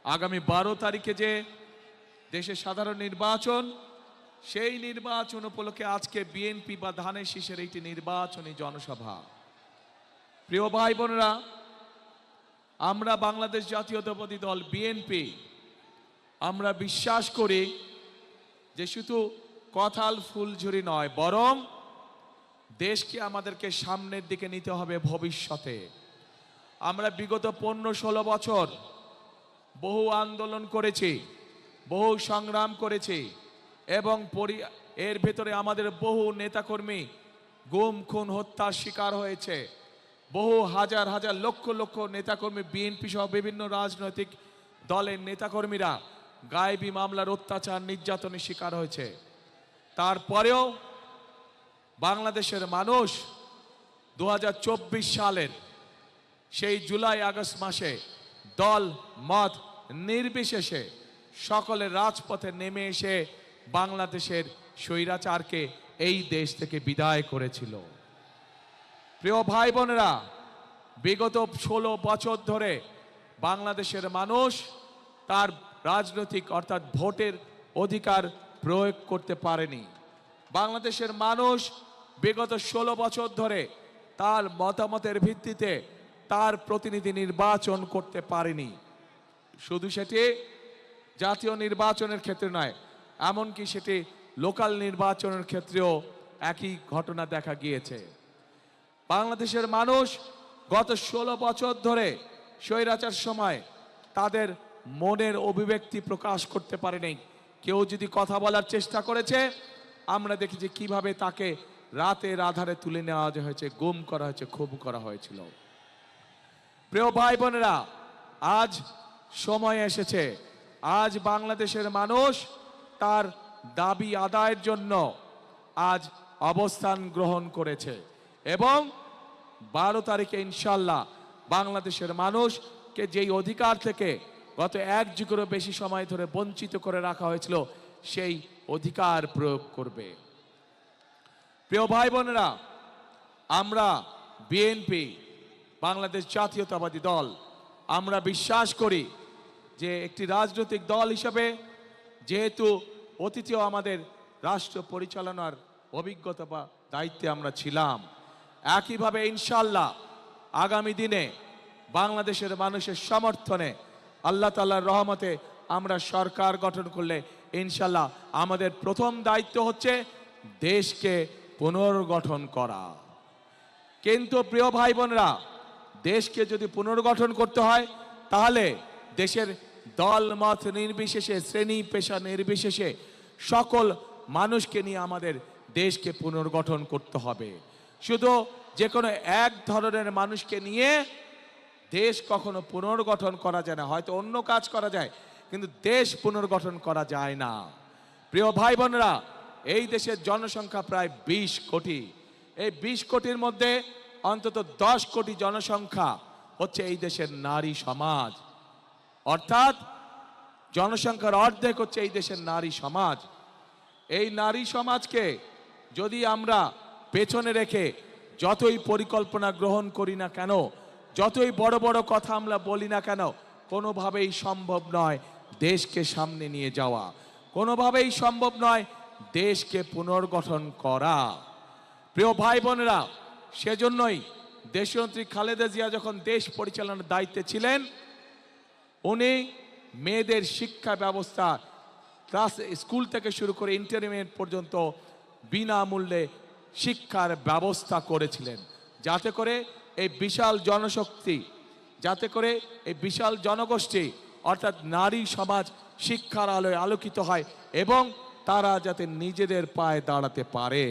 আগামী 12 তারিখে যে দেশে সাধারণ নির্বাচন, সেই নির্বাচন উপলক্ষে আজকে বিএনপি বা ধানের শীষের একটি নির্বাচনী জনসভা। প্রিয় ভাই বোনেরা, আমরা বাংলাদেশ জাতীয়তাবাদী দল বিএনপি আমরা বিশ্বাস করি যে শুধু কথাল ফুলঝুরি নয়, বরং দেশকে আমাদেরকে সামনের দিকে নিতে হবে ভবিষ্যতে। আমরা বিগত 15-16 বছর বহু আন্দোলন করেছি, বহু সংগ্রাম করেছি এবং এর ভেতরে আমাদের বহু নেতাকর্মী গুম খুন হত্যার শিকার হয়েছে। বহু হাজার হাজার লক্ষ লক্ষ নেতাকর্মী, বিএনপি সহ বিভিন্ন রাজনৈতিক দলের নেতাকর্মীরা গায়েবী মামলার অত্যাচার নির্যাতনের শিকার হয়েছে। তারপরেও বাংলাদেশের মানুষ 2024 সালের সেই জুলাই আগস্ট মাসে দল মত নির্বিশেষে সকলের রাজপথে নেমে এসে বাংলাদেশের স্বৈরাচারকে এই দেশ থেকে বিদায় করেছিল। প্রিয় ভাই বোনেরা, বিগত 16 বছর ধরে বাংলাদেশের মানুষ তার রাজনৈতিক অর্থাৎ ভোটের অধিকার প্রয়োগ করতে পারেনি। বাংলাদেশের মানুষ বিগত 16 বছর ধরে তার মতামতের ভিত্তিতে তার প্রতিনিধি নির্বাচন করতে পারেনি। শুধু সেটি জাতীয় নির্বাচনের ক্ষেত্রে নয়, এমনকি সেটি লোকাল নির্বাচনের ক্ষেত্রেও একই ঘটনা দেখা গিয়েছে। বাংলাদেশের মানুষ গত 16 বছর ধরে স্বৈরাচার সময় তাদের মনের অভিব্যক্তি প্রকাশ করতে পারেনি। কেউ যদি কথা বলার চেষ্টা করেছে, আমরা দেখেছি কিভাবে তাকে রাতের আধারে তুলে নেওয়া হয়েছে, গুম করা হয়েছে, খুন করা হয়েছিল। প্রিয় ভাই বোনেরা, আজ সময় এসেছে, আজ বাংলাদেশের মানুষ তার দাবি আদায়ের জন্য আজ অবস্থান গ্রহণ করেছে এবং 12 তারিখে ইনশাল্লাহ বাংলাদেশের মানুষকে যেই অধিকার থেকে গত 1 যুগেরও বেশি সময় ধরে বঞ্চিত করে রাখা হয়েছিল, সেই অধিকার প্রয়োগ করবে। প্রিয় ভাই বোনেরা, আমরা বিএনপি বাংলাদেশ জাতীয়তাবাদী দল আমরা বিশ্বাস করি যে একটি রাজনৈতিক দল হিসেবে যেহেতু অতীতেও আমাদের রাষ্ট্র পরিচালনার অভিজ্ঞতা বা দায়িত্বে আমরা ছিলাম, একইভাবে ইনশাল্লাহ আগামী দিনে বাংলাদেশের মানুষের সমর্থনে আল্লাহ তাআলার রহমতে আমরা সরকার গঠন করলে ইনশাল্লাহ আমাদের প্রথম দায়িত্ব হচ্ছে দেশকে পুনর্গঠন করা। কিন্তু প্রিয় ভাই বোনেরা, দেশকে যদি পুনর্গঠন করতে হয় তাহলে দেশের দল মত নির্বিশেষে, শ্রেণী পেশা নির্বিশেষে সকল মানুষকে নিয়ে আমাদের দেশকে পুনর্গঠন করতে হবে। শুধু যে কোনো এক ধরনের মানুষকে নিয়ে দেশ কখনো পুনর্গঠন করা যায় না। হয়তো অন্য কাজ করা যায়, কিন্তু দেশ পুনর্গঠন করা যায় না। প্রিয় ভাই বোনেরা, এই দেশের জনসংখ্যা প্রায় 20 কোটি। এই 20 কোটির মধ্যে অন্তত 10 কোটি জনসংখ্যা হচ্ছে এই দেশের নারী সমাজ, অর্থাৎ জনসংখ্যার অর্ধেক হচ্ছে এই দেশের নারী সমাজ। এই নারী সমাজকে যদি আমরা পেছনে রেখে যতই পরিকল্পনা গ্রহণ করি না কেন, যতই বড় বড় কথা আমরা বলি না কেন, কোনোভাবেই সম্ভব নয় দেশকে সামনে নিয়ে যাওয়া, কোনোভাবেই সম্ভব নয় দেশকে পুনর্গঠন করা। প্রিয় ভাই বোনেরা, সেজন্যই দেশনেত্রী খালেদা জিয়া যখন দেশ পরিচালনার দায়িত্বে ছিলেন, উনি মেয়েদের শিক্ষা ব্যবস্থা ক্লাস স্কুল থেকে শুরু করে ইন্টারমিডিয়েট পর্যন্ত বিনামূল্যে শিক্ষার ব্যবস্থা করেছিলেন, যাতে করে এই বিশাল জনশক্তি, যাতে করে এই বিশাল জনগোষ্ঠী অর্থাৎ নারী সমাজ শিক্ষার আলোয় আলোকিত হয় এবং তারা যাতে নিজেদের পায়ে দাঁড়াতে পারে।